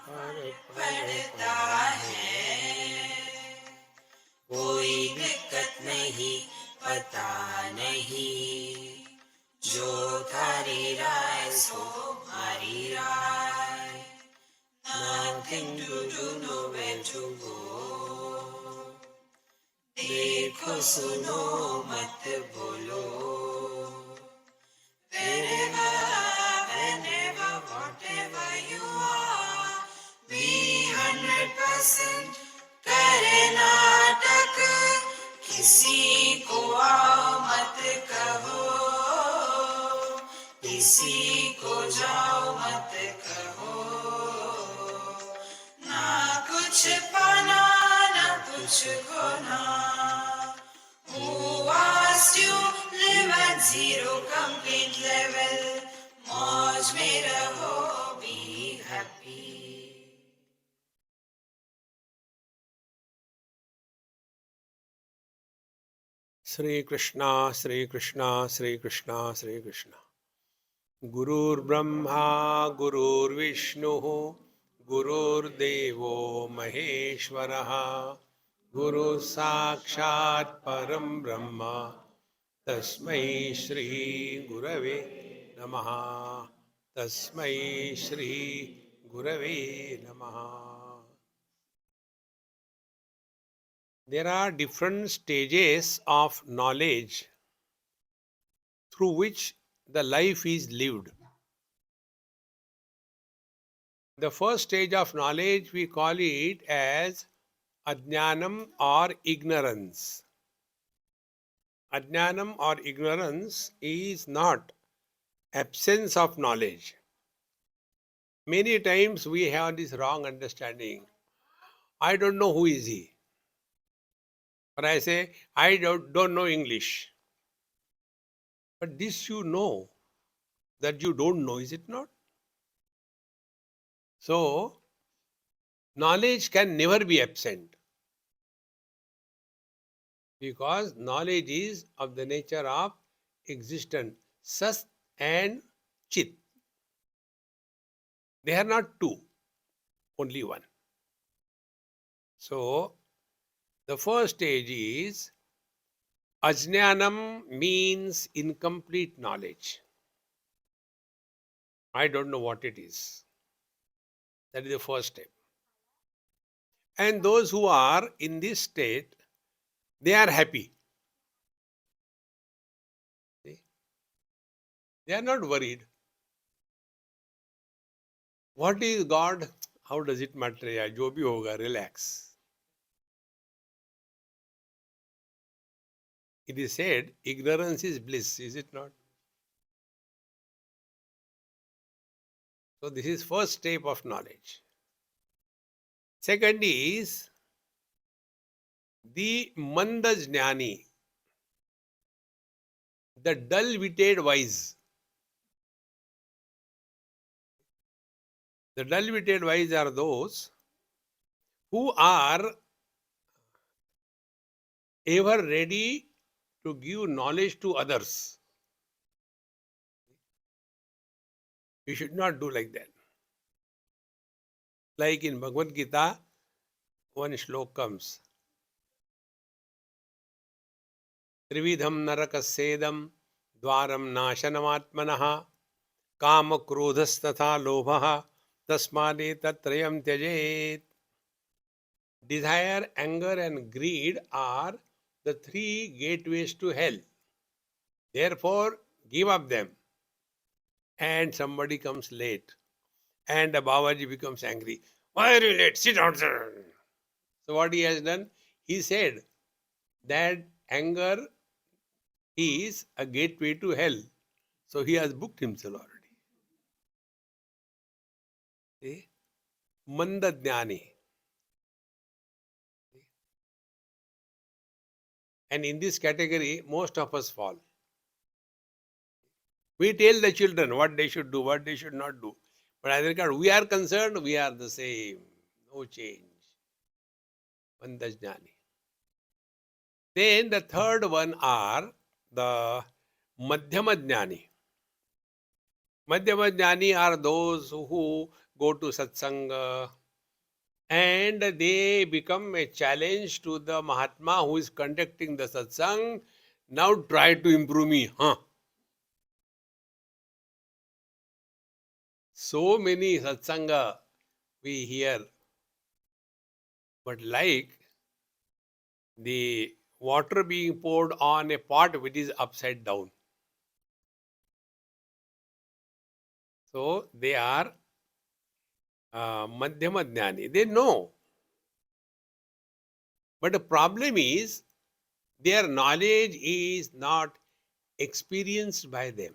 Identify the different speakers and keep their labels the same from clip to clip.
Speaker 1: पड़ता है। कोई दिक्कत नहीं, पता नहीं, जो थारी राय सो हमारी राय। Nothing to do, nowhere to go. देखो सुनो मत बोलो, wherever, whenever, whatever you are, be 100% करे नाटक, किसी को आओ मत कहो, किसी को जाओ मत कहो। ना कुछ पाना ना कुछ खोना। Who asked you live at zero complete level? मौज में रहो, be happy.
Speaker 2: Sri Krishna, Sri Krishna, Sri Krishna, Sri Krishna. Gurur Brahma, Gurur Vishnu, Gurur Devo Maheshwaraha, Guru Sakshat Param Brahma, Tasmai Shri Gurave Namaha, Tasmai Shri Gurave Namaha. There are different stages of knowledge through which the life is lived. The first stage of knowledge, we call it as ajnanam or ignorance. Ajnanam or ignorance is not absence of knowledge. Many times we have this wrong understanding. I don't know who is he. Or I say, I don't know English. But this you know, that you don't know, is it not? So, knowledge can never be absent, because knowledge is of the nature of existence, Sat and Chit. They are not two, only one. So, the first stage is Ajnanam, means incomplete knowledge. I don't know what it is. That is the first step. And those who are in this state, they are happy. See? They are not worried. What is God? How does it matter? Yeah, jo bhi hoga, relax. It is said, ignorance is bliss, is it not? So this is first step of knowledge. Second is the mandajnani, the dull-witted wise. The dull-witted wise are those who are ever ready to give knowledge to others. We should not do like that. Like in Bhagavad Gita, one shlok comes. Trividham narakassedam dvaram nashanamaatmanaha kama krodhastatha lobha tasmane tatrayam tyajet. Desire, anger and greed are the three gateways to hell. Therefore, give up them. And somebody comes late. And the Babaji becomes angry. Why are you late? Sit down, sir. So what he has done? He said that anger is a gateway to hell. So he has booked himself already. See? Manda Jnani. And in this category, most of us fall. We tell the children what they should do, what they should not do. But as regards we are concerned, we are the same. No change. Manda Jnani. Then the third one are the Madhyama Jnani. Madhyama Jnani are those who go to satsanga, and they become a challenge to the Mahatma who is conducting the satsang. Now try to improve me. Huh? So many satsanga we hear, but like the water being poured on a pot which is upside down. So they are Madhyama Jnani. They know. But the problem is their knowledge is not experienced by them.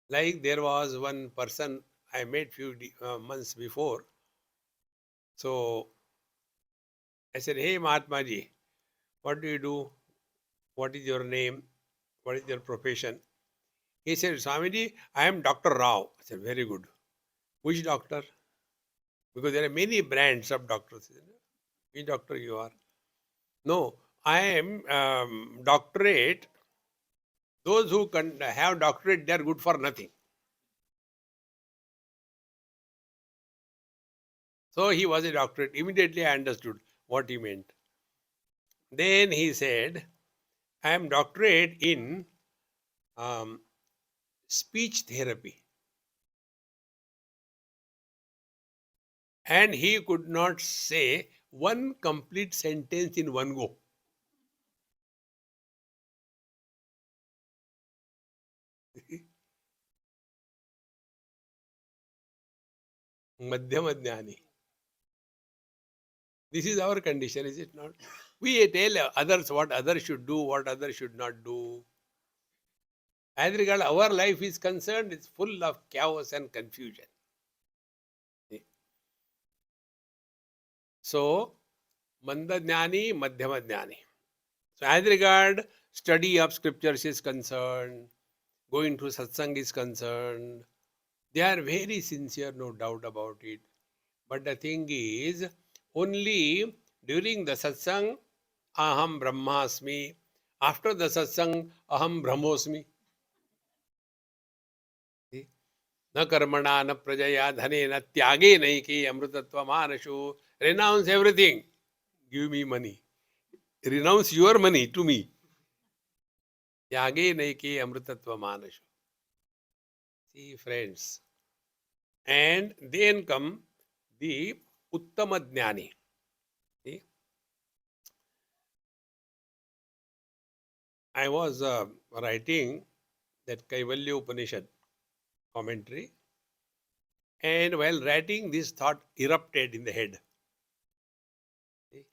Speaker 2: Like there was one person I met few months before. So I said, "Hey Mahatma ji, what do you do? What is your name? What is your profession?" He said, "Swamiji, I am Dr. Rao." I said, "Very good. Which doctor?" Because there are many brands of doctors. Which doctor you are? No, I am doctorate. Those who can have doctorate, they are good for nothing. So he was a doctorate. Immediately I understood what he meant. Then he said, I am doctorate in um, speech therapy. And he could not say one complete sentence in one go. Madhyama Jnani. This is our condition, is it not? We tell others what others should do, what others should not do. As regard our life is concerned, it's full of chaos and confusion. So, Manda Jnani, Madhyama Jnani. So, as regard study of scriptures is concerned, going to satsang is concerned, they are very sincere, no doubt about it. But the thing is, only during the satsang, aham brahmasmi. After the satsang, aham brahmosmi. See? न कर्मणा न प्रजया धने न त्यागे नहीं कि अमृतत्व Manshu. Renounce everything. Give me money. Renounce your money to me. त्यागे नहीं कि अमृतत्व Manshu. See, friends. And then come the Uttama Jnani. See? I was writing that Kaivalya Upanishad commentary, and while writing, this thought erupted in the head. See?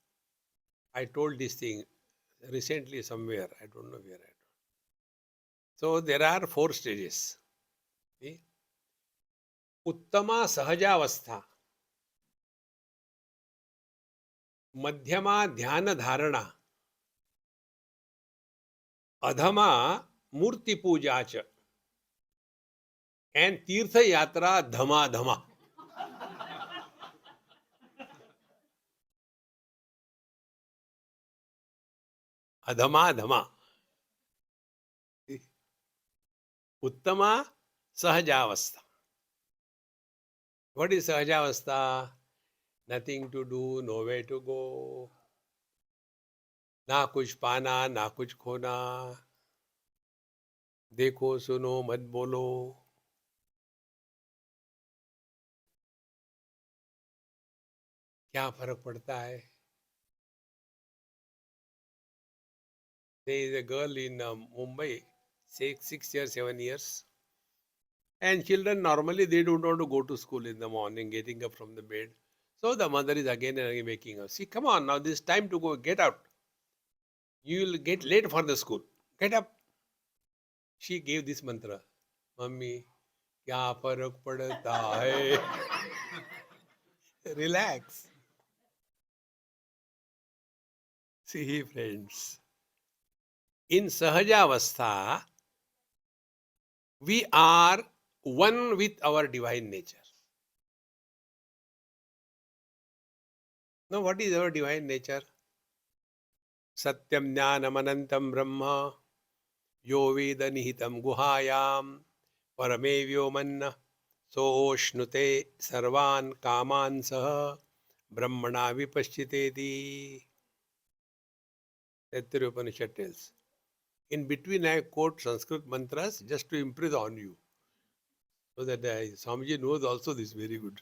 Speaker 2: I told this thing recently somewhere, I don't know where. So there are 4 stages. See? Uttama Sahajavastha, Madhyama Dhyana Dharana, Adhama Murti Puja cha, and Tirtha Yatra Dhama Dhama. Adhama Dhama. Uttama Sahajavastha. What is Sahajavastha? Nothing to do, nowhere to go. ना कुछ पाना, ना कुछ खोना. देखो सुनो मत बोलो. क्या फर्क पड़ता है? There is a girl in Mumbai, 6 years, 7 years. And children normally they don't want to go to school in the morning, getting up from the bed. So the mother is again and again waking up. See, come on, now this is time to go, get out. You will get late for the school. Get up. She gave this mantra. Mummy, क्या फर्क पड़ता है? Relax. See, friends, in Sahajavastha, we are one with our divine nature. Now, what is our divine nature? Satyam Jnanam Anantam Brahma, Yo Veda Nihitam Guhayam, Parame vyomanna soshnute sarvan kaman saha brahmana vipaschiteti. Taittiriya Upanishad tells. In between, I quote Sanskrit mantras just to impress on you, so that Swamiji knows also this very good.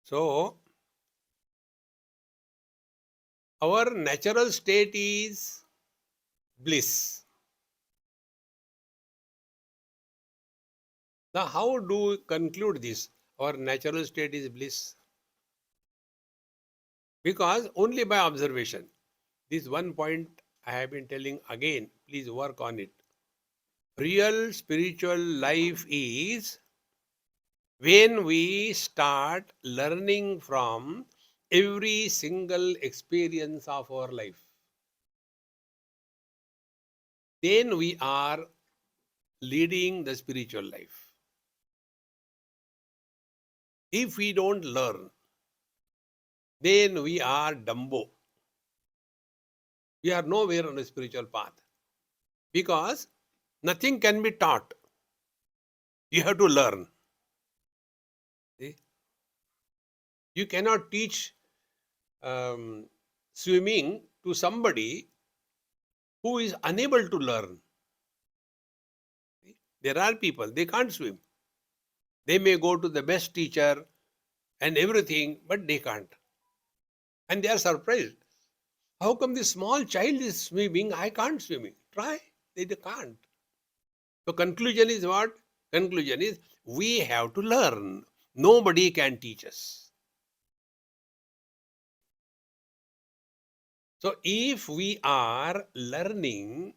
Speaker 2: So, our natural state is bliss. Now, how do we conclude this? Our natural state is bliss. Because only by observation. This one point I have been telling again, please work on it. Real spiritual life is when we start learning from every single experience of our life. Then we are leading the spiritual life. If we don't learn, then we are Dumbo. We are nowhere on a spiritual path. Because nothing can be taught. You have to learn. See? You cannot teach swimming to somebody who is unable to learn. See? There are people, they can't swim. They may go to the best teacher and everything, but they can't. And they are surprised. How come this small child is swimming? I can't swim. Try. They can't. So conclusion is what? Conclusion is we have to learn. Nobody can teach us. So if we are learning,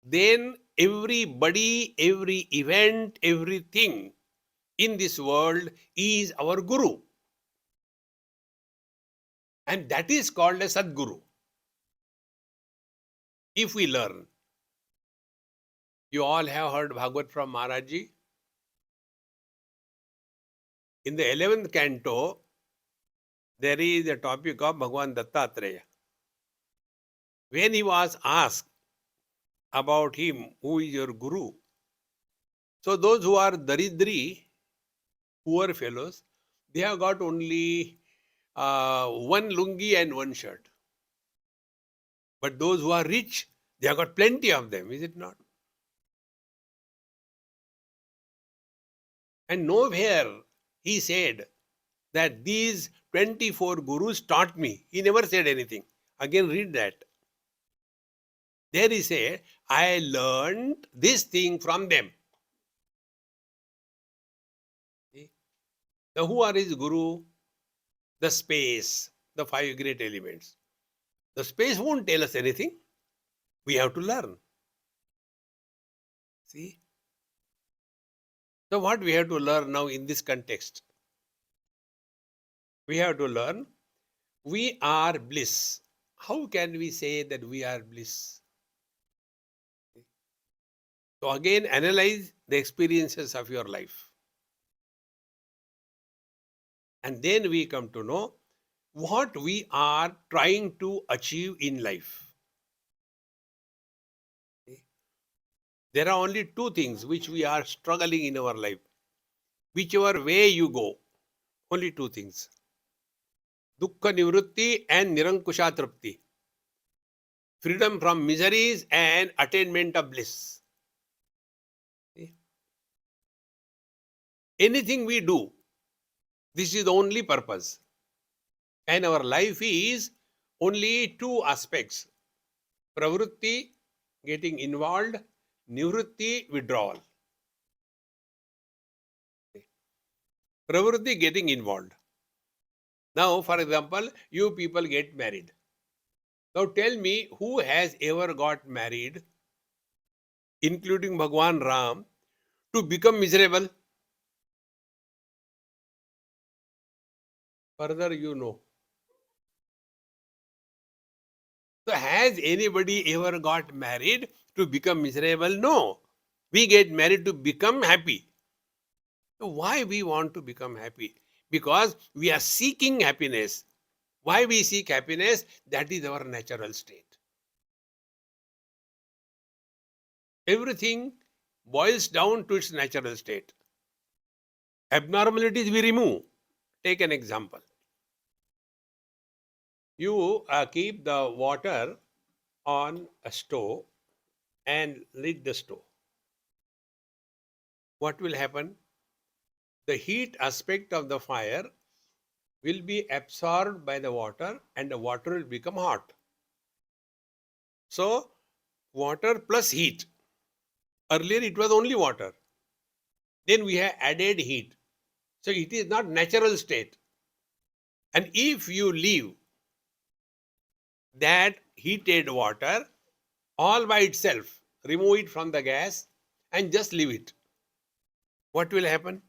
Speaker 2: then everybody, every event, everything in this world is our guru. And that is called a Sadguru. If we learn. You all have heard Bhagavad from Maharaji. In the 11th canto, there is a topic of Bhagavan Dattatreya. When he was asked about him, who is your guru? So those who are daridri, poor fellows, they have got only one lungi and one shirt. But those who are rich, they have got plenty of them, is it not? And nowhere he said that these 24 gurus taught me. He never said anything. Again, read that. There he said, I learned this thing from them. See? Now, who are his guru? The space, the 5 great elements. The space won't tell us anything. We have to learn. See? So, what we have to learn now in this context? We have to learn we are bliss. How can we say that we are bliss? So, again, analyze the experiences of your life. And then we come to know what we are trying to achieve in life. There are only 2 things which we are struggling in our life. Whichever way you go, only 2 things. Dukkha nivrutti and nirankusha tripti. Freedom from miseries and attainment of bliss. See? Anything we do, this is the only purpose. And our life is only 2 aspects. Pravrutti, getting involved, nivrutti, withdrawal. Pravrutti, getting involved. Now, for example, you people get married. Now tell me, who has ever got married, including Bhagwan Ram, to become miserable? Further, you know. So has anybody ever got married to become miserable? No. We get married to become happy. So why we want to become happy? Because we are seeking happiness. Why we seek happiness? That is our natural state. Everything boils down to its natural state. Abnormalities we remove. Take an example. You keep the water on a stove and lit the stove. What will happen? The heat aspect of the fire will be absorbed by the water and the water will become hot. So, water plus heat. Earlier it was only water. Then we have added heat. So, it is not natural state. And if you leave that heated water all by itself, remove it from the gas and just leave it, what will happen?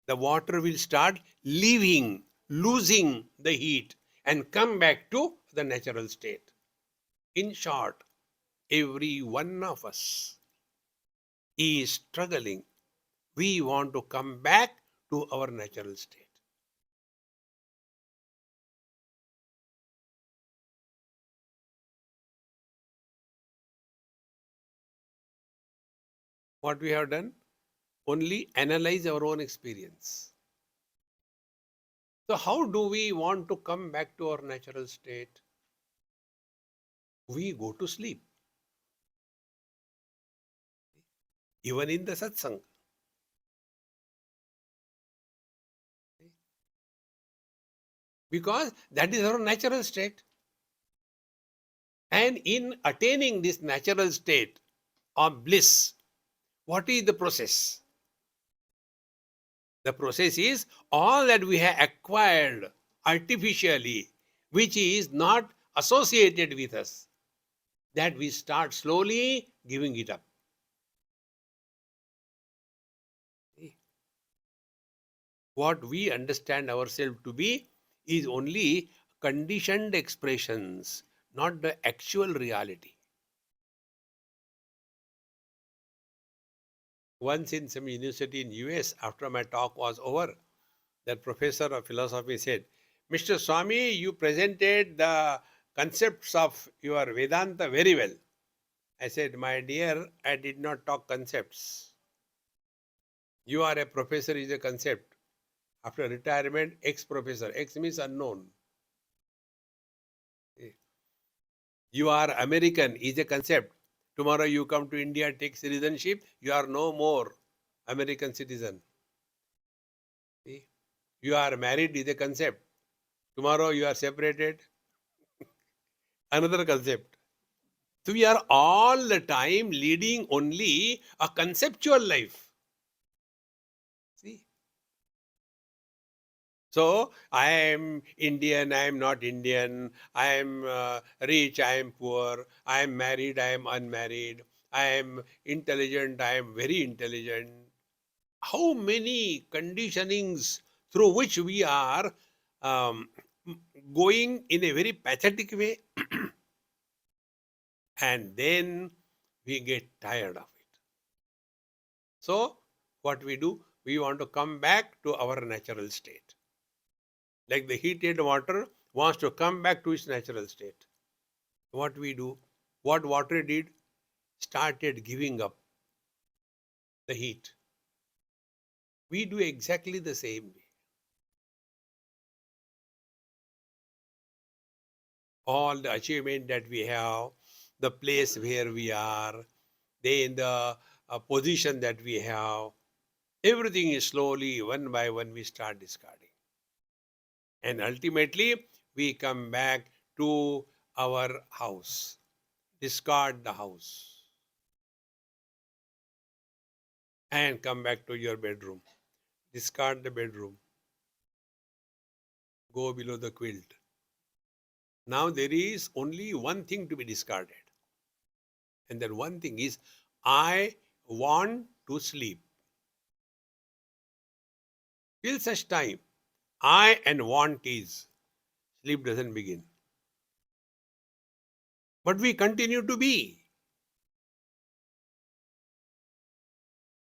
Speaker 2: The water will start leaving, losing the heat and come back to the natural state. In short, every one of us is struggling. We want to come back to our natural state. What we have done? Only analyze our own experience. So, how do we want to come back to our natural state? We go to sleep. Even in the satsang. Because that is our natural state. And in attaining this natural state of bliss, what is the process? The process is all that we have acquired artificially, which is not associated with us, that we start slowly giving it up. What we understand ourselves to be is only conditioned expressions, not the actual reality. Once in some university in US, after my talk was over, that professor of philosophy said, Mr. Swami, you presented the concepts of your Vedanta very well. I said, my dear, I did not talk concepts. You are a professor is a concept. After retirement, ex-professor. Ex means unknown. You are American is a concept. Tomorrow you come to India, take citizenship, you are no more American citizen. See? You are married is a concept. Tomorrow you are separated, another concept. So we are all the time leading only a conceptual life. See? So I am Indian, I am not Indian, I am rich, I am poor, I am married, I am unmarried, I am intelligent, I am very intelligent. How many conditionings through which we are um, going in a very pathetic way, and then we get tired of it. So, what we do, we want to come back to our natural state. Like the heated water wants to come back to its natural state. What we do, what water did, started giving up the heat. We do exactly the same way. All the achievement that we have, the place where we are, then the position that we have, everything is slowly, one by one, we start discarding. And ultimately, we come back to our house. Discard the house. And come back to your bedroom. Discard the bedroom. Go below the quilt. Now there is only one thing to be discarded. And that one thing is, I want to sleep. Till such time, I and want is, sleep doesn't begin. But we continue to be.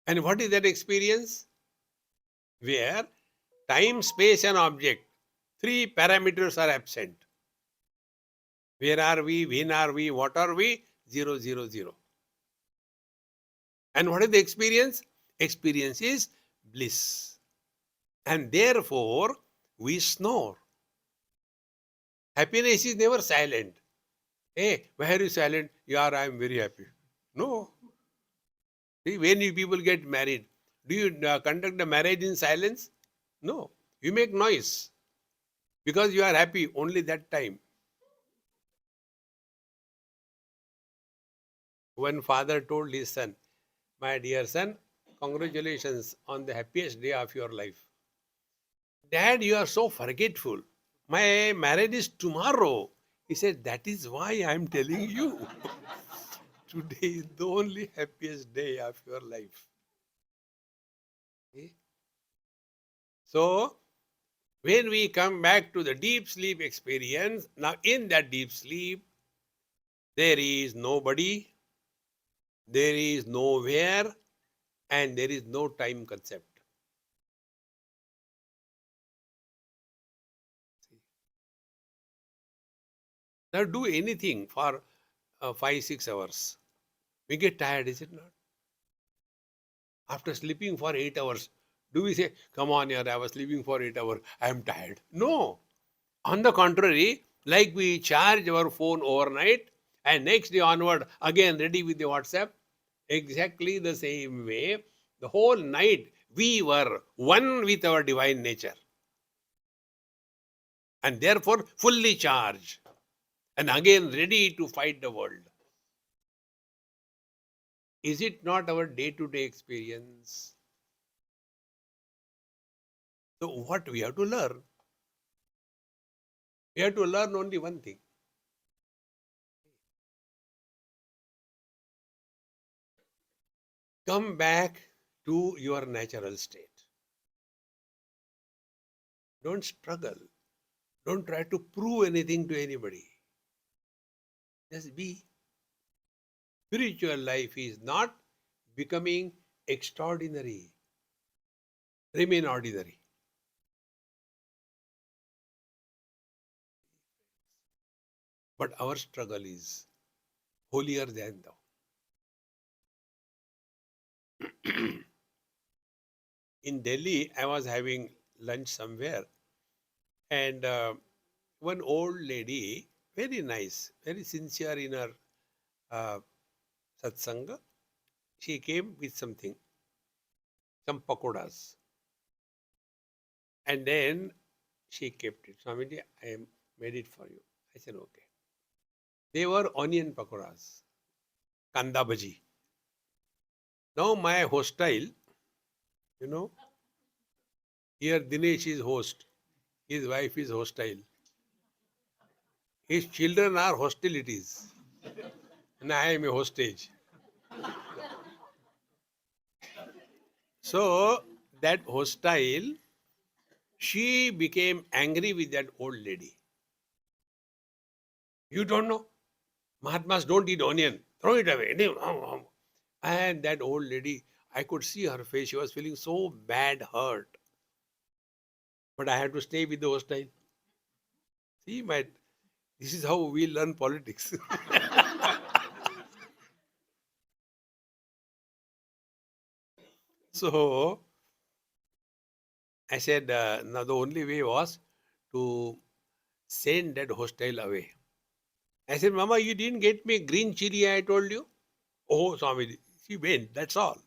Speaker 2: And what is that experience? Where time, space, and object, three parameters are absent. Where are we? When are we? What are we? 0, 0, 0. And what is the experience? Experience is bliss. And therefore, we snore. Happiness is never silent. Hey, why are you silent? Yeah, I am very happy. No. See, when you people get married, do you conduct the marriage in silence? No. You make noise because you are happy only that time. One father told his son, my dear son, congratulations on the happiest day of your life. Dad, you are so forgetful. My marriage is tomorrow. He said, that is why I am telling you. Today is the only happiest day of your life. Okay? So, when we come back to the deep sleep experience, now in that deep sleep, there is nobody, there is nowhere, and there is no time concept. Now, do anything for 5, 6 hours. We get tired, is it not? After sleeping for 8 hours, do we say, come on, yaar, I was sleeping for 8 hours, I am tired? No. On the contrary, like we charge our phone overnight and next day onward, again ready with the WhatsApp, exactly the same way, the whole night we were one with our divine nature and therefore fully charged and again ready to fight the world. Is it not our day to day experience? So, what we have to learn? We have to learn only one thing. Come back to your natural state. Don't struggle. Don't try to prove anything to anybody. Just be. Spiritual life is not becoming extraordinary. Remain ordinary. But our struggle is holier than thou. In Delhi, I was having lunch somewhere, and one old lady, very nice, very sincere in her uh, satsanga, she came with something, some pakodas. And then she kept it. Swamiji, I made it for you. I said, okay. They were onion pakoras, kanda bhaji. Now my hostile, you know, here Dinesh is host. His wife is hostile. His children are hostilities. And I am a hostage. So that hostile, she became angry with that old lady. You don't know? Mahatmas don't eat onion. Throw it away. And that old lady, I could see her face. She was feeling so bad hurt. But I had to stay with the hostile. See, this is how we learn politics. So I said, now the only way was to send that hostile away. I said, Mama, you didn't get me green chili, I told you. Oh, Swami, she went, that's all.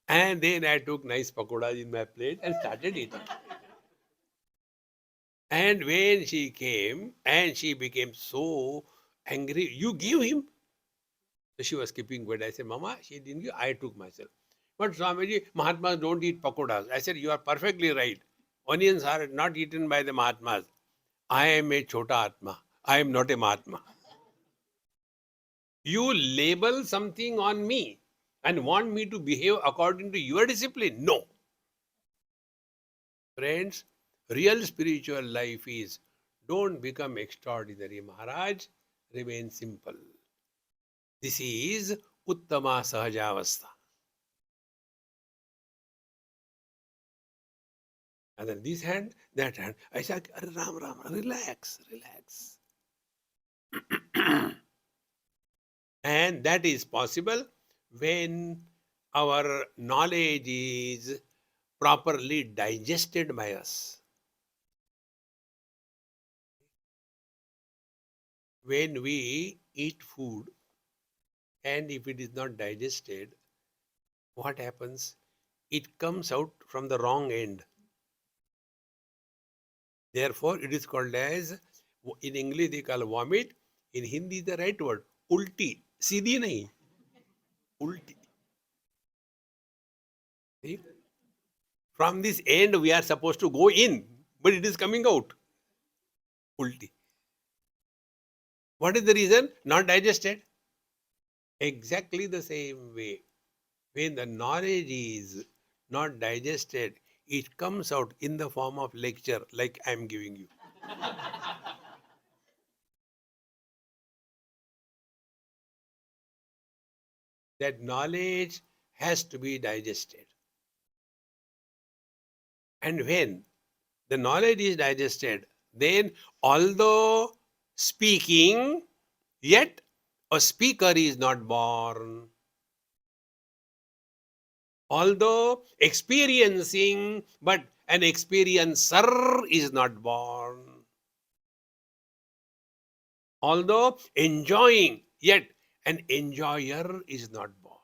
Speaker 2: And then I took nice pakodas in my plate and started eating. And when she came and she became so angry, you give him. So she was keeping quiet. I said, Mama, she didn't give, I took myself. But Swamiji, Mahatmas don't eat pakodas. I said, you are perfectly right. Onions are not eaten by the Mahatmas. I am a Chota Atma. I am not a Mahatma. You label something on me and want me to behave according to your discipline. No. Friends, real spiritual life is don't become extraordinary, Maharaj. Remain simple. This is Uttama Sahajavastha. And then this hand, that hand. I said, Ram, Ram, relax, relax. And that is possible when our knowledge is properly digested by us. When we eat food and if it is not digested, what happens? It comes out from the wrong end. Therefore, it is called as, in English they call vomit, in Hindi the right word, ulti. Seedhi nahi, ulti. See? From this end we are supposed to go in, but it is coming out. Ulti. What is the reason? Not digested. Exactly the same way. When the knowledge is not digested, it comes out in the form of lecture like I am giving you. That knowledge has to be digested. And when the knowledge is digested, then although speaking, yet a speaker is not born. Although experiencing, but an experiencer is not born. Although enjoying, yet an enjoyer is not born.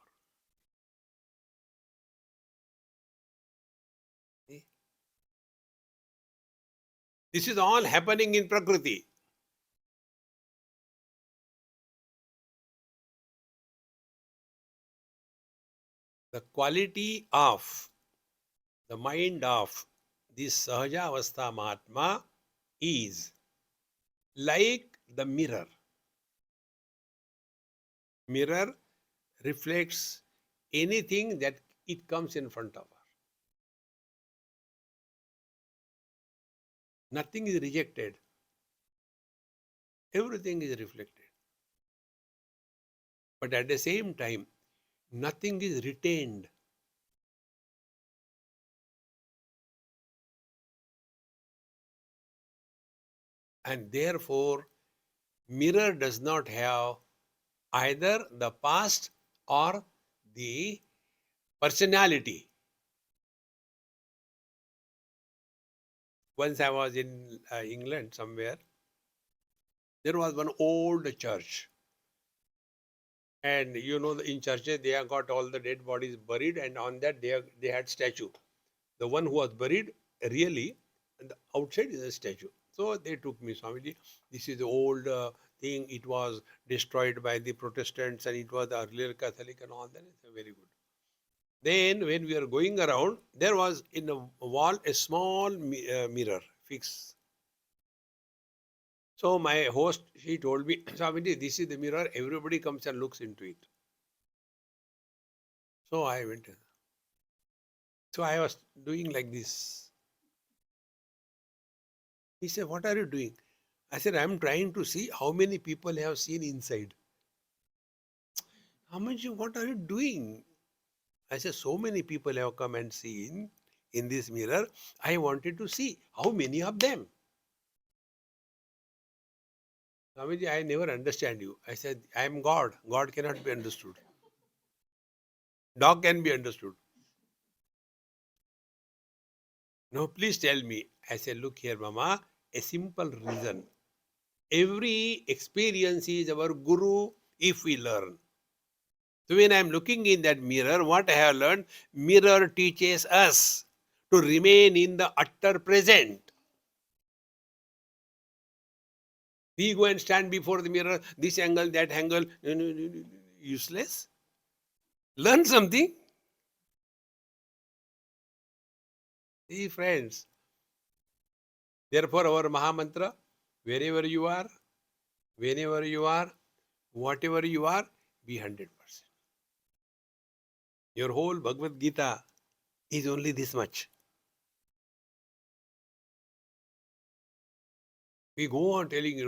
Speaker 2: See? This is all happening in Prakriti. The quality of the mind of this Sahajavastha Mahatma is like the mirror. Mirror reflects anything that it comes in front of her. Nothing is rejected. Everything is reflected. But at the same time, nothing is retained. And therefore, mirror does not have either the past or the personality. Once I was in England somewhere, there was one old church. And you know, in churches, they have got all the dead bodies buried, and on that they had statue. The one who was buried really, and the outside is a statue. So they took me, Swamiji, this is the old thing. It was destroyed by the Protestants and it was the earlier Catholic and all that. It's very good. Then when we are going around, there was in the wall a small mirror fixed. So my host, she told me, Swamiji, this is the mirror. Everybody comes and looks into it. So I went. So I was doing like this. He said, what are you doing? I said, I'm trying to see how many people have seen inside. How much? What are you doing? I said, so many people have come and seen in this mirror. I wanted to see how many of them. Swamiji, I never understand you. I said, I am God. God cannot be understood. Dog can be understood. No, please tell me. I said, look here, Mama, a simple reason. Every experience is our guru if we learn. So when I am looking in that mirror, what I have learned, mirror teaches us to remain in the utter present. We go and stand before the mirror, this angle, that angle, useless. Learn something. See, friends. Therefore, our Mahamantra, wherever you are, whenever you are, whatever you are, be 100%. Your whole Bhagavad Gita is only this much. We go on telling,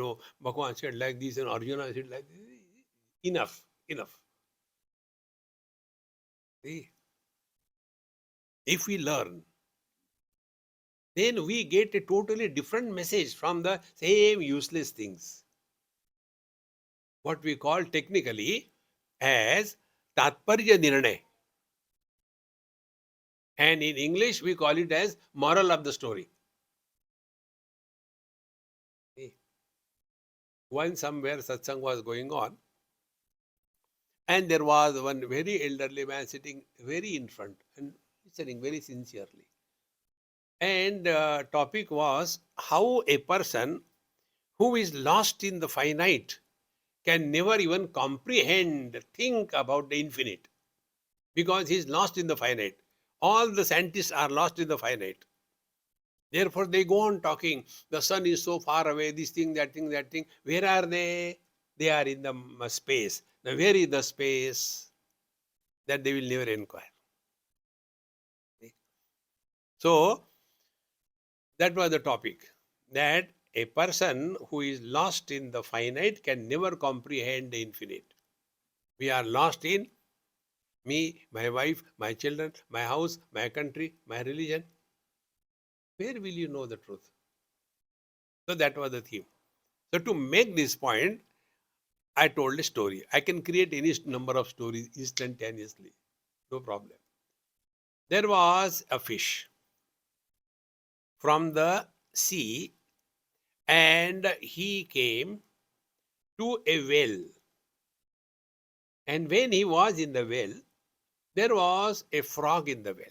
Speaker 2: Bhagavan said like this and Arjuna said like this. Enough, enough. See? If we learn, then we get a totally different message from the same useless things. What we call technically as Tatparya Nirnay. And in English, we call it as moral of the story. See, once somewhere satsang was going on, and there was one very elderly man sitting very in front and listening very sincerely. And topic was how a person who is lost in the finite can never even comprehend, think about the infinite, because he is lost in the finite. All the scientists are lost in the finite. Therefore, they go on talking. The sun is so far away, this thing, that thing, that thing. Where are they? They are in the space. Now, where is the space? That they will never inquire. So, that was the topic. That a person who is lost in the finite can never comprehend the infinite. We are lost in me, my wife, my children, my house, my country, my religion. Where will you know the truth? So that was the theme. So to make this point, I told a story. I can create any number of stories instantaneously. No problem. There was a fish from the sea, and he came to a well. And when he was in the well, there was a frog in the well.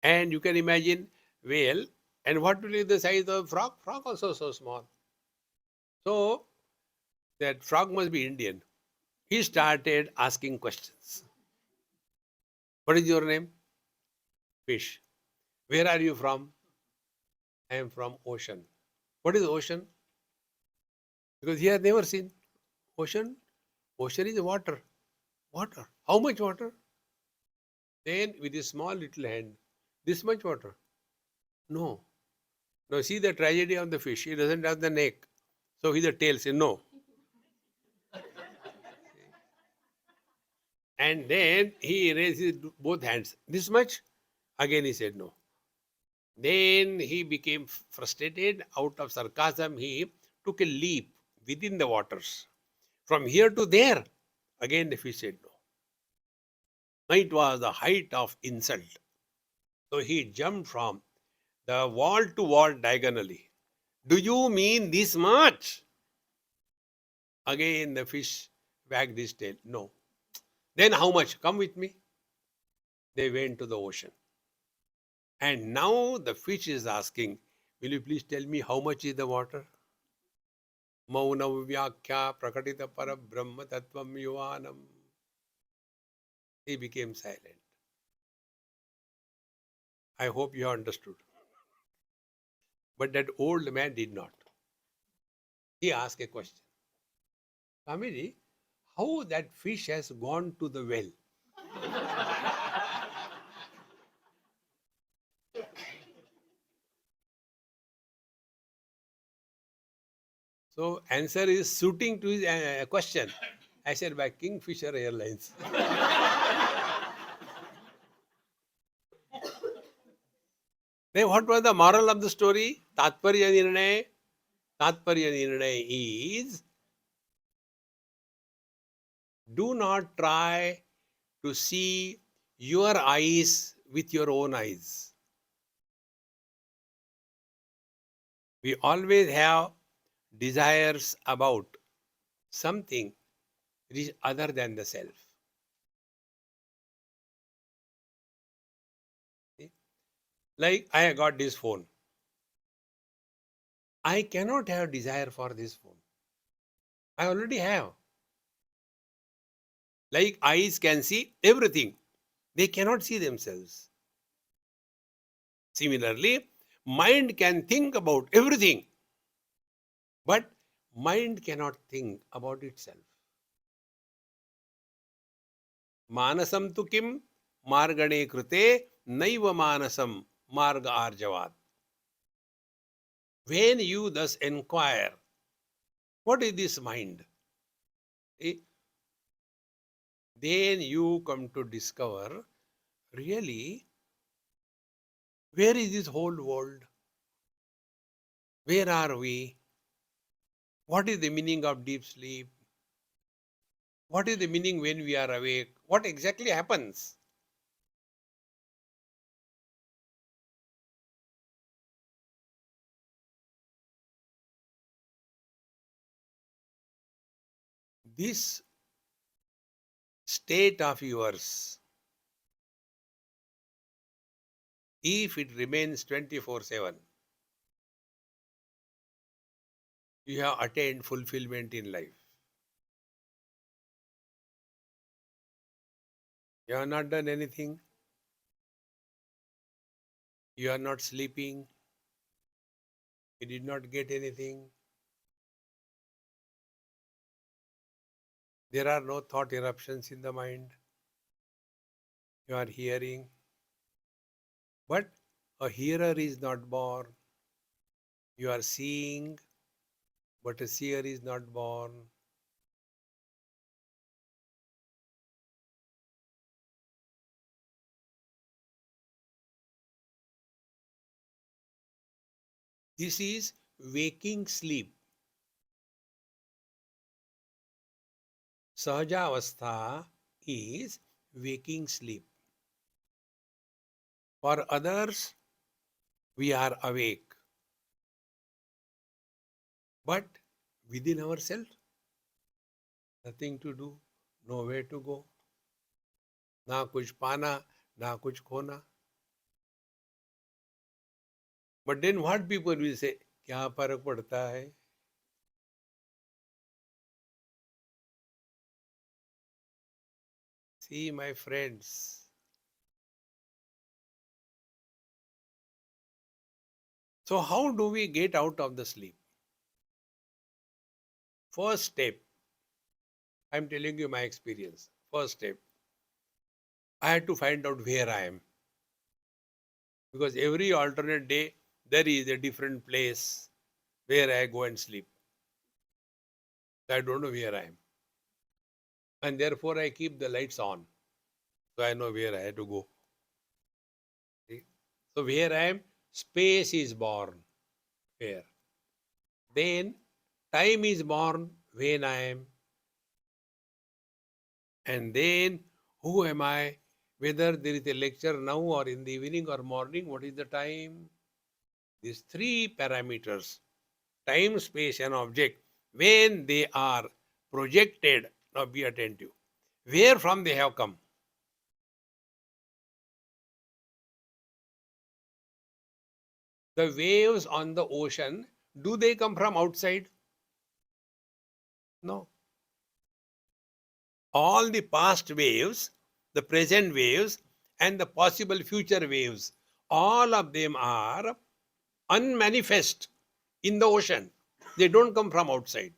Speaker 2: And you can imagine whale, and what will be the size of frog? Frog also so small. So that frog must be Indian. He started asking questions. What is your name? Fish. Where are you from? I am from ocean. What is ocean? Because he has never seen ocean. Ocean is water. Water. How much water? Then with his small little hand, this much water? No. Now see the tragedy of the fish. He doesn't have the neck. So he's the tail. Say no. And then he raises both hands. This much? Again he said no. Then he became frustrated. Out of sarcasm, he took a leap within the waters. From here to there. Again the fish said no. It was the height of insult. So he jumped from the wall to wall diagonally. Do you mean this much? Again the fish wagged his tail. No. Then how much? Come with me. They went to the ocean. And now the fish is asking, will you please tell me how much is the water? Maunam vyakya prakatita para brahma tattvam yuvanam. He became silent. I hope you understood. But that old man did not. He asked a question. Swamiji, how that fish has gone to the well? So answer is suiting to his question. I said by Kingfisher Airlines. Then what was the moral of the story? Tatparya Nirnay. Tatparya Nirnay is, do not try to see your eyes with your own eyes. We always have desires about something which is other than the self. See? Like I got this phone. I cannot have desire for this phone. I already have. Like eyes can see everything. They cannot see themselves. Similarly, mind can think about everything. But mind cannot think about itself. Manasam tu kim margane krute naiva manasam marga arjavat. When you thus inquire, what is this mind? See, then you come to discover, really, where is this whole world? Where are we? What is the meaning of deep sleep? What is the meaning when we are awake? What exactly happens? This state of yours, if it remains 24/7, you have attained fulfillment in life. You have not done anything. You are not sleeping. You did not get anything. There are no thought eruptions in the mind. You are hearing. But a hearer is not born. You are seeing, but a seer is not born. This is waking sleep. Sahajavastha is waking sleep. For others, we are awake. But within ourselves, nothing to do, nowhere to go. ना कुछ पाना, ना कुछ खोना. But then what people will say, क्या फर्क पड़ता है? See, my friends, so how do we get out of the sleep? First step, I'm telling you my experience. First step, I had to find out where I am. Because every alternate day, there is a different place where I go and sleep. I don't know where I am. And therefore, I keep the lights on. So I know where I have to go. See? So where I am, space is born. Where? Then time is born when I am. And then who am I? Whether there is a lecture now or in the evening or morning, what is the time? These three parameters, time, space, and object, when they are projected, now be attentive. Where from they have come? The waves on the ocean, do they come from outside? No. All the past waves, the present waves, and the possible future waves, all of them are unmanifest in the ocean. They don't come from outside.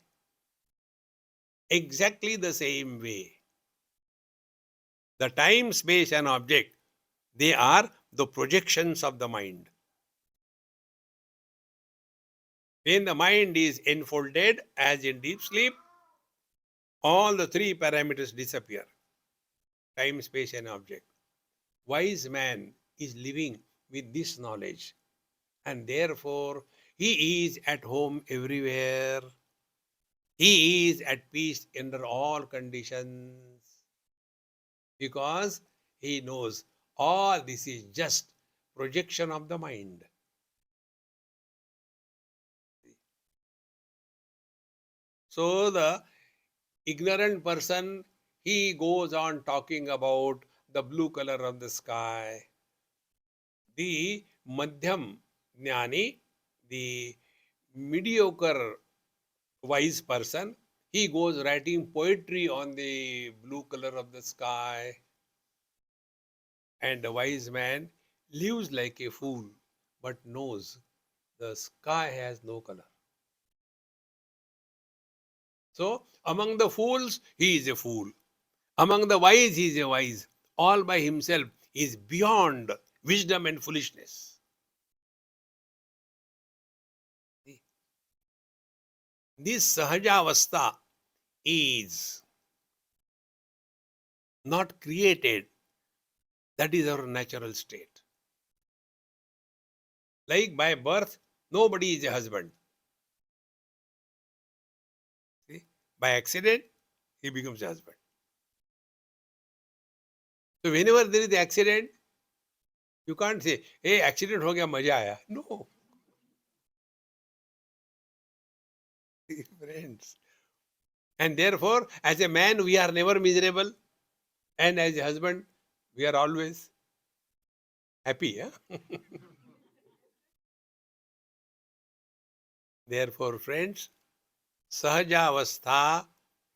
Speaker 2: Exactly the same way. The time, space, and object, they are the projections of the mind. When the mind is enfolded, as in deep sleep, all the three parameters disappear. Time, space, and object. Wise man is living with this knowledge, and therefore he is at home everywhere. He is at peace under all conditions because he knows all this is just projection of the mind. So the ignorant person, he goes on talking about the blue color of the sky. The madhyam jnani, the mediocre wise person, he goes writing poetry on the blue color of the sky. And the wise man lives like a fool, but knows the sky has no color. So, among the fools, he is a fool. Among the wise, he is a wise. All by himself is beyond wisdom and foolishness. This Sahajavastha is not created. That is our natural state. Like by birth, nobody is a husband. See? By accident, he becomes a husband. So whenever there is accident, you can't say, hey, accident ho gaya, maja aaya. No. Friends, And therefore, as a man, we are never miserable. And as a husband, we are always happy. Huh? Therefore, friends, Sahajavastha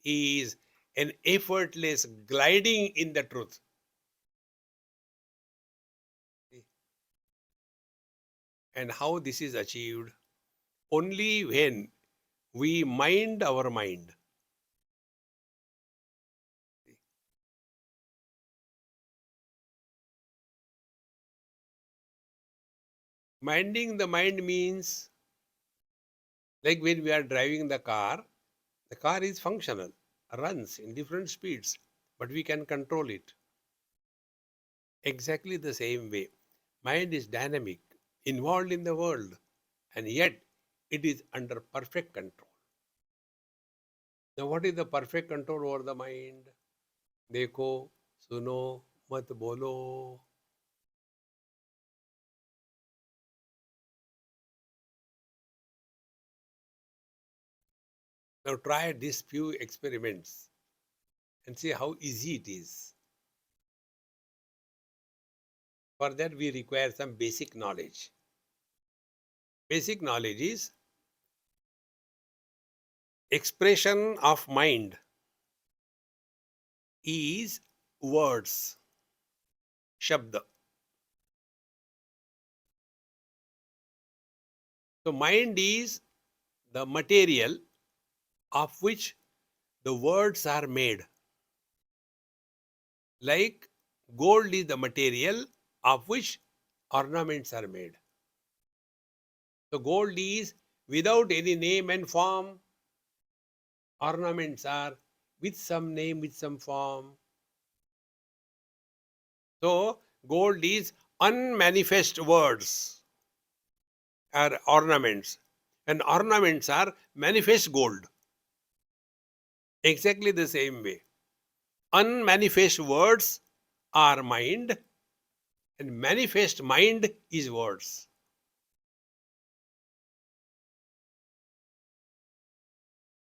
Speaker 2: is an effortless gliding in the truth. And how this is achieved? Only when we mind our mind. Minding the mind means, like when we are driving the car is functional, runs in different speeds, but we can control it. Exactly the same way. Mind is dynamic, involved in the world, and yet it is under perfect control. Now, what is the perfect control over the mind? देखो, सुनो, मत बोलो. Now try these few experiments and see how easy it is. For that, we require some basic knowledge. Basic knowledge is expression of mind is words, shabda. So mind is the material of which the words are made. Like gold is the material of which ornaments are made. So gold is without any name and form. Ornaments are with some name, with some form. So gold is unmanifest words are ornaments, and ornaments are manifest gold. Exactly the same way. Unmanifest words are mind, and manifest mind is words.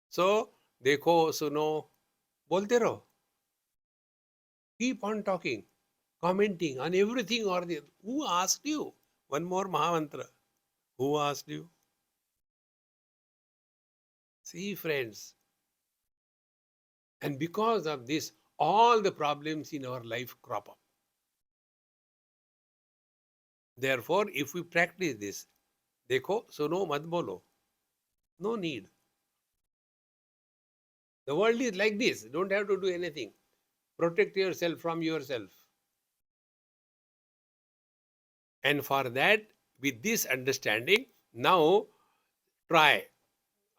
Speaker 2: So, देखो सुनो बोलते रहो. Keep on talking, commenting on everything or the. Who asked you? One more Mahamantra. Who asked you? See, friends, and because of this, all the problems in our life crop up. Therefore, if we practice this, देखो सुनो मत बोलो, no need. The world is like this. Don't have to do anything. Protect yourself from yourself. And for that, with this understanding, now try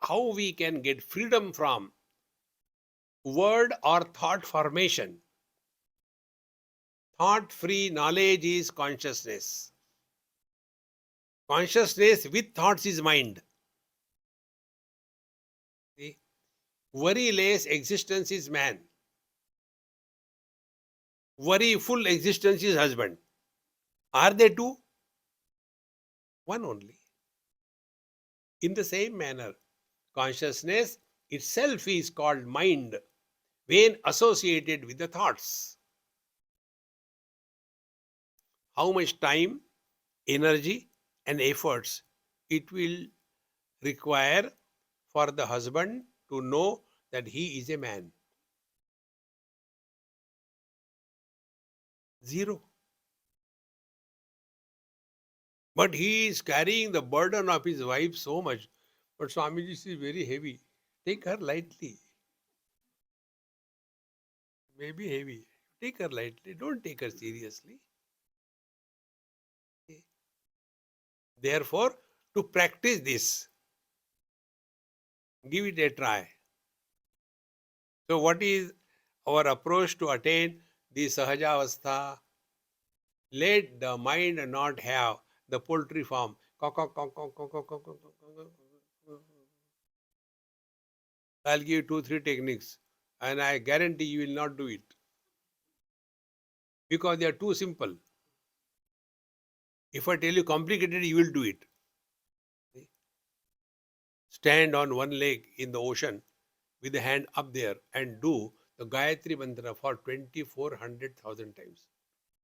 Speaker 2: how we can get freedom from word or thought formation. Thought free knowledge is consciousness. Consciousness with thoughts is mind. See? Worry-less existence is man. Worry-full existence is husband. Are they two? One only. In the same manner, consciousness itself is called mind when associated with the thoughts. How much time, energy, and efforts it will require for the husband to know that he is a man? Zero. But he is carrying the burden of his wife so much. But Swamiji, she is very heavy. Take her lightly. Maybe heavy. Take her lightly. Don't take her seriously. Therefore, to practice this, give it a try. So, what is our approach to attain the Sahajavastha? Let the mind not have the poultry farm. I'll give you 2, 3 techniques, and I guarantee you will not do it because they are too simple. If I tell you complicated, you will do it. Stand on one leg in the ocean with the hand up there and do the Gayatri Mantra for 2400,000 times.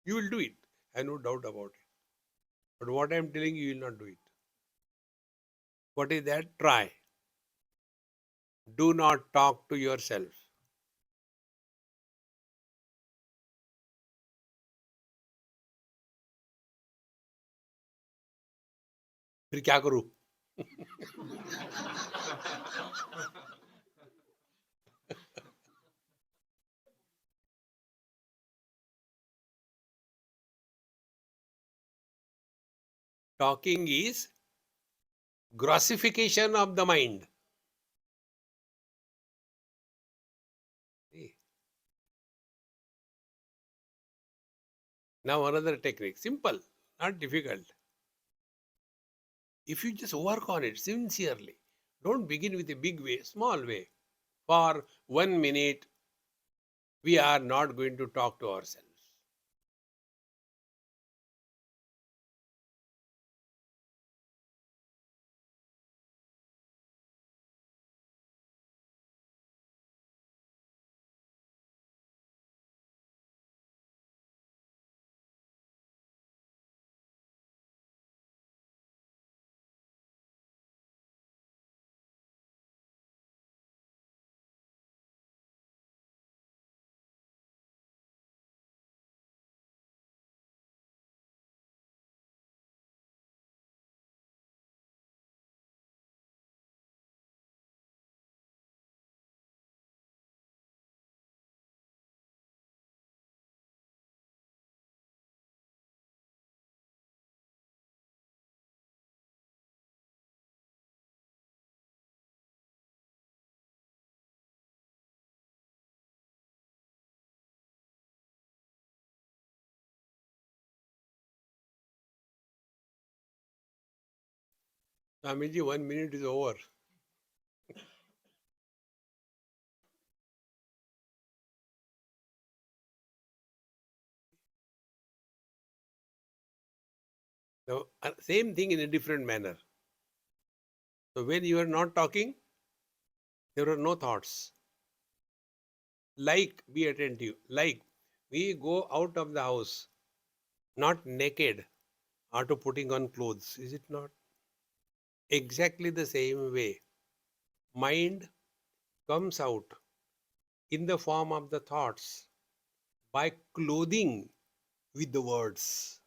Speaker 2: You will do it. I have no doubt about it. But what I am telling you, you will not do it. What is that? Try. Do not talk to yourself. फिर क्या करूं? Talking is grossification of the mind. See? Now another technique, simple, not difficult. If you just work on it sincerely, don't begin with a big way, small way. For 1 minute, we are not going to talk to ourselves. Swamiji, 1 minute is over. So, same thing in a different manner. So when you are not talking, there are no thoughts. Like, be attentive. Like, we go out of the house, not naked, after putting on clothes. Is it not? Exactly the same way. Mind comes out in the form of the thoughts by clothing with the words.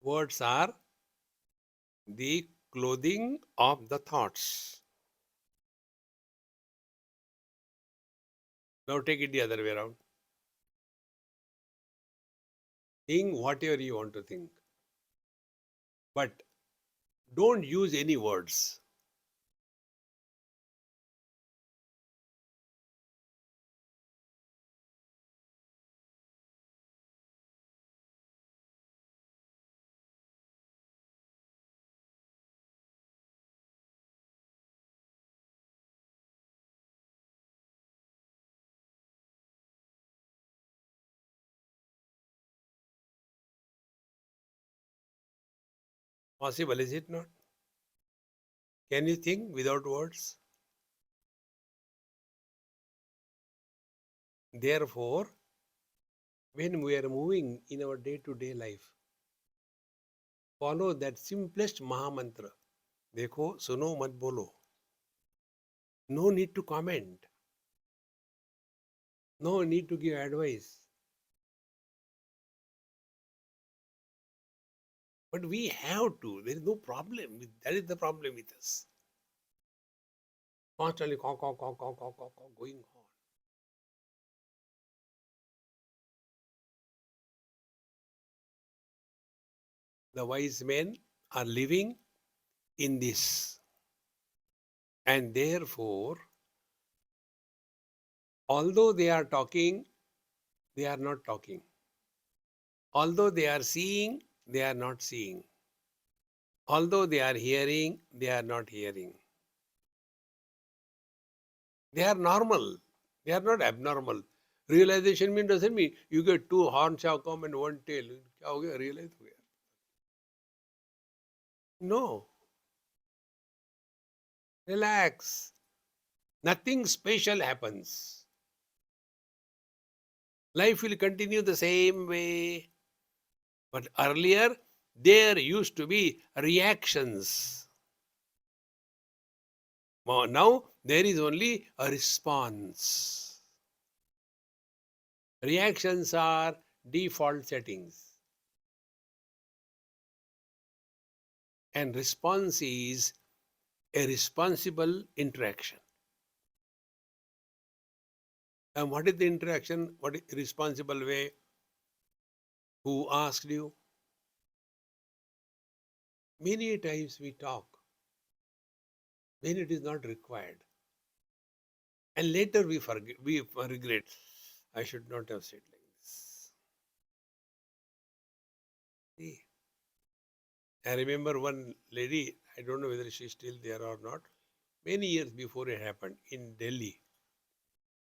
Speaker 2: Words are the clothing of the thoughts. Now take it the other way around. Think whatever you want to think. But don't use any words. Possible, is it not? Can you think without words? Therefore, when we are moving in our day-to-day life, follow that simplest Mahamantra. देखो, सुनो मत बोलो. No need to comment. No need to give advice. But we have to. There is no problem. That is the problem with us. Constantly going on. The wise men are living in this. And therefore, although they are talking, they are not talking. Although they are seeing, they are not seeing. Although they are hearing, they are not hearing. They are normal. They are not abnormal. Realization mean doesn't mean you get two horns shall come and one tail. क्या हो गया? Realize हो गया. No. Relax. Nothing special happens. Life will continue the same way. But earlier, there used to be reactions. Now, there is only a response. Reactions are default settings. And response is a responsible interaction. And what is the interaction? What is responsible way? Who asked you? Many times we talk when it is not required. And later we forget, we regret. I should not have said like this. See, I remember one lady, I don't know whether she's still there or not. Many years before it happened in Delhi,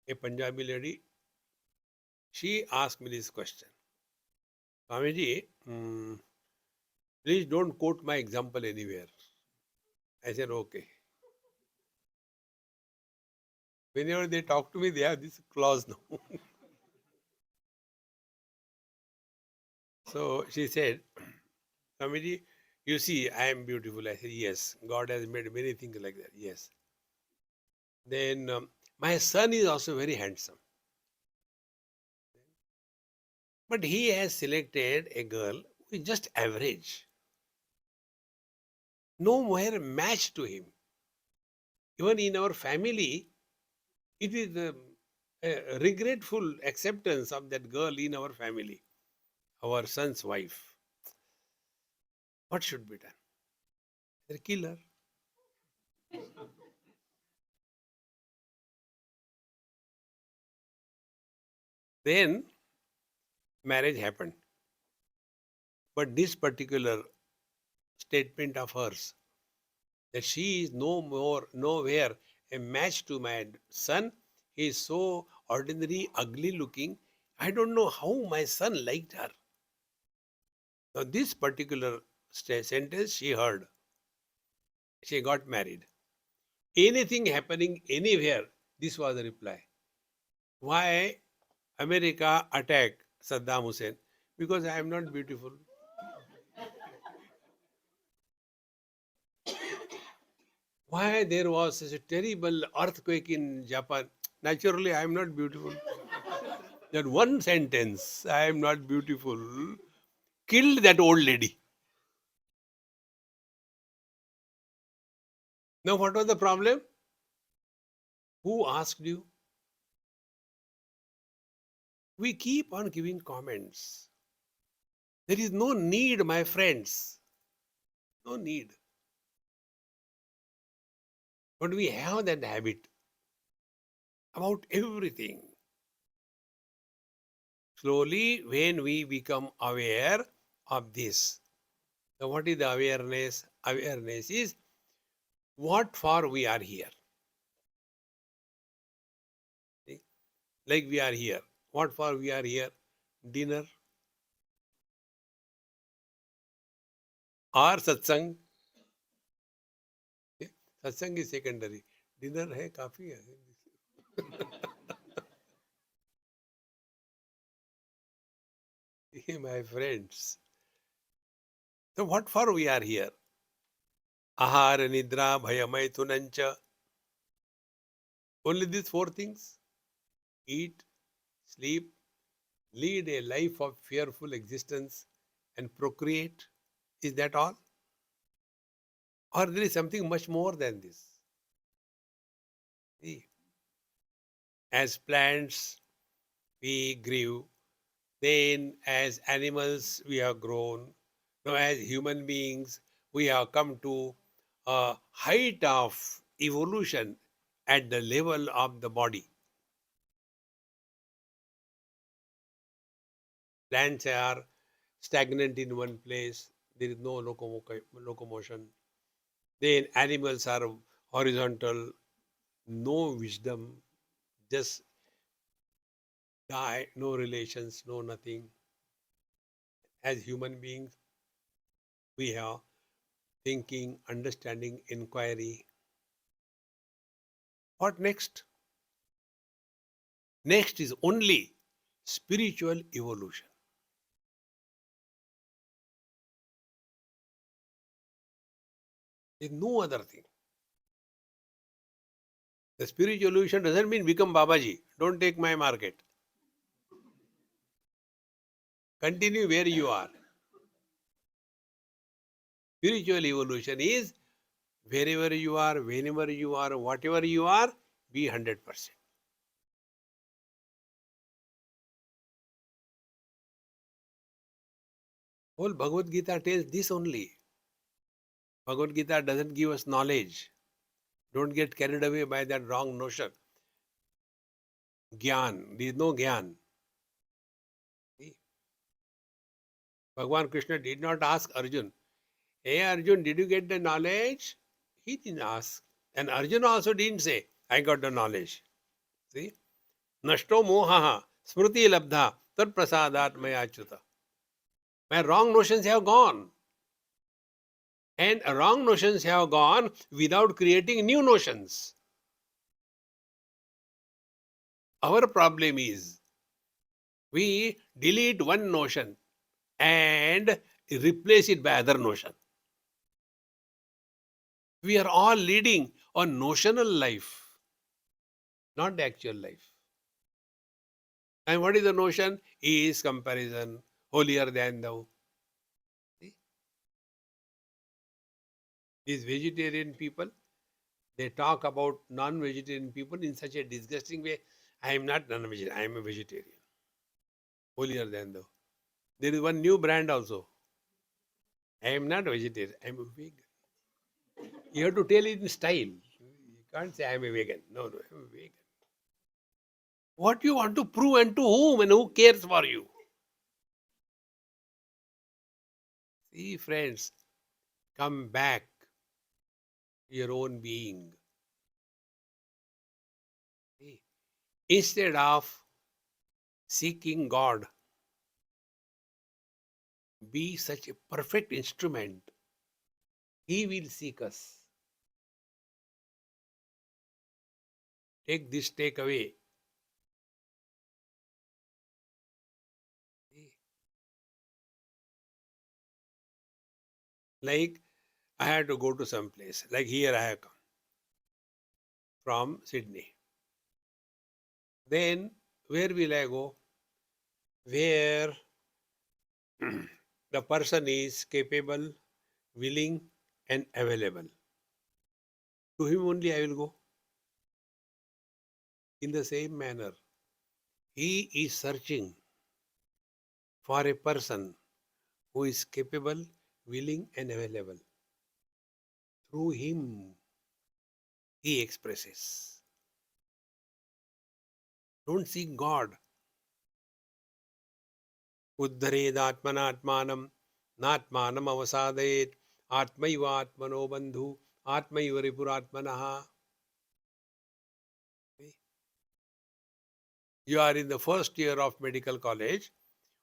Speaker 2: a Punjabi lady, she asked me this question. Swamiji, please don't quote my example anywhere. I said, okay. Whenever they talk to me, they have this clause now. So she said, Swamiji, you see, I am beautiful. I said, yes. God has made many things like that. Yes. Then my son is also very handsome. But he has selected a girl who is just average. No more match to him. Even in our family, it is a regretful acceptance of that girl in our family, our son's wife. What should be done? They kill her. Then marriage happened. But this particular statement of hers, that she is no more, nowhere a match to my son, he is so ordinary, ugly looking. I don't know how my son liked her. Now, this particular sentence she heard, she got married. Anything happening anywhere, this was the reply. Why America attacked Saddam Hussein? Because I am not beautiful. Why there was such a terrible earthquake in Japan? Naturally, I am not beautiful. That one sentence, I am not beautiful, killed that old lady. Now, what was the problem? Who asked you? We keep on giving comments. There is no need, my friends. No need. But we have that habit about everything. Slowly, when we become aware of this, so what is the awareness? Awareness is what for we are here. See? Like we are here. What for we are here? Dinner or satsang. See? Satsang is secondary. Dinner hai kafi hai. My friends. So what for we are here? Ahara, nidra, bhayamai, tunancha. Only these four things. Eat, sleep, lead a life of fearful existence and procreate. Is that all? Or there is something much more than this? See, as plants we grew, then as animals we have grown, now as human beings we have come to a height of evolution at the level of the body. Plants are stagnant in one place, there is no locomotion. Then animals are horizontal, no wisdom, just die, no relations, no nothing. As human beings, we have thinking, understanding, inquiry. What next? Next is only spiritual evolution. There is no other thing. The spiritual evolution doesn't mean become Babaji. Don't take my market. Continue where you are. Spiritual evolution is wherever you are, whenever you are, whatever you are, be 100%. Whole Bhagavad Gita tells this only. Bhagavad Gita doesn't give us knowledge. Don't get carried away by that wrong notion. Gyan. There is no Gyan. See? Bhagavan Krishna did not ask Arjun, hey Arjun, did you get the knowledge? He didn't ask. And Arjun also didn't say, I got the knowledge. See? Nashto mohaha smriti labdha tat prasadat maya achyuta. My wrong notions have gone. And wrong notions have gone without creating new notions. Our problem is we delete one notion and replace it by other notion. We are all leading a notional life, not the actual life. And what is the notion? He is comparison, holier than thou. See? These vegetarian people, they talk about non-vegetarian people in such a disgusting way. I am not non-vegetarian, I am a vegetarian. Holier than thou. There is one new brand also. I am not vegetarian, I am a vegan. You have to tell it in style. You can't say I am a vegan. No, no, I am a vegan. What you want to prove and to whom and who cares for you? See, friends, come back to your own being. See? Instead of seeking God, be such a perfect instrument. He will seek us. Take this takeaway. Like I had to go to some place. Like here I have come from Sydney. Then where will I go? Where the person is capable, willing, and available. To him only I will go. In the same manner, he is searching for a person who is capable, willing, and available. Through him, he expresses. Don't seek God. Uddharedatmanatmanam natmanam avasadayet atmaiva atmano bandhu atmaiva ripuratmanaha. You are in the first year of medical college.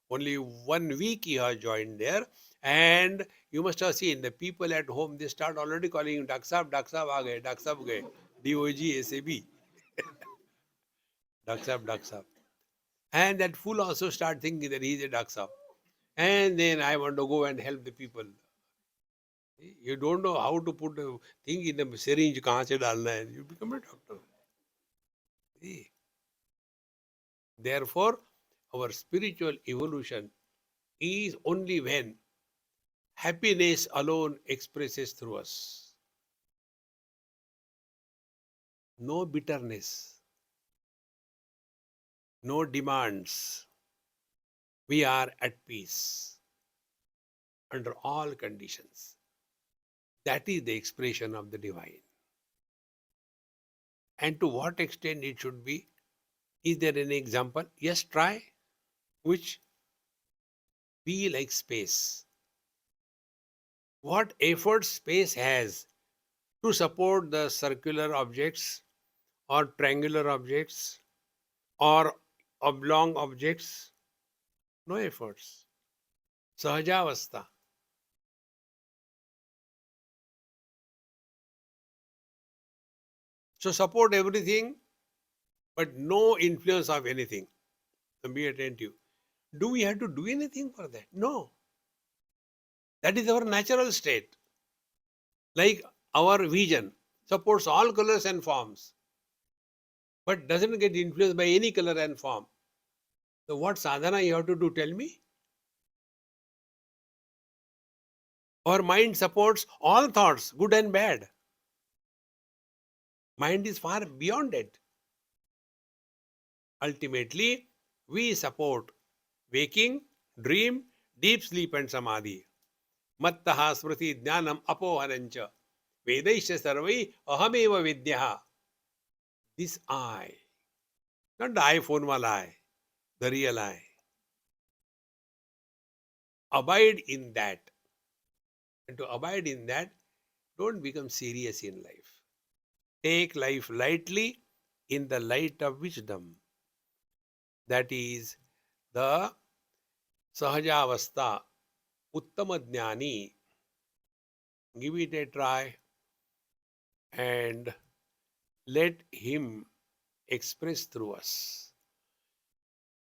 Speaker 2: Only 1 week you have joined there. And you must have seen the people at home, they start already calling you Daksab aa gaye, Daksab gaye, DOG, SAB. Daksab. And that fool also start thinking that he is a Daksab. And then I want to go and help the people. You don't know how to put a thing in a syringe, kahan se dalna hai. You become a doctor. See? Therefore, our spiritual evolution is only when happiness alone expresses through us. No bitterness, no demands. We are at peace under all conditions. That is the expression of the divine. And to what extent it should be? Is there any example? Yes, try. Which? Be like space. What effort space has to support the circular objects or triangular objects or oblong objects? No efforts. Sahajavastha. So support everything, but no influence of anything. So be attentive. Do we have to do anything for that? No. That is our natural state. Like our vision supports all colors and forms, but doesn't get influenced by any color and form. So what sadhana you have to do, tell me? Our mind supports all thoughts, good and bad. Mind is far beyond it. Ultimately, we support waking, dream, deep sleep and samadhi. Mattaha smriti jnanam apohanancha. Vedaisya sarvai ahameva vidyaha. This I, not the iPhone wala I, the real I. Abide in that. And to abide in that, don't become serious in life. Take life lightly in the light of wisdom. That is the Sahajavastha, Uttama Jnani. Give it a try and let him express through us.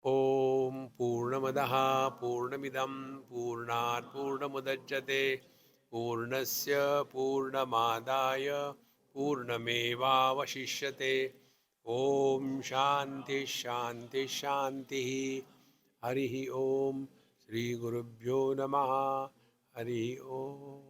Speaker 2: Om Purnamadaha Purnamidam Purnat Purnamudachyate Purnasya Purnamadaya Purnamevavashishyate. Om Shanti Shanti Shanti. Harihi Om. Shri Gurubhyo Namaha. Harihi Om.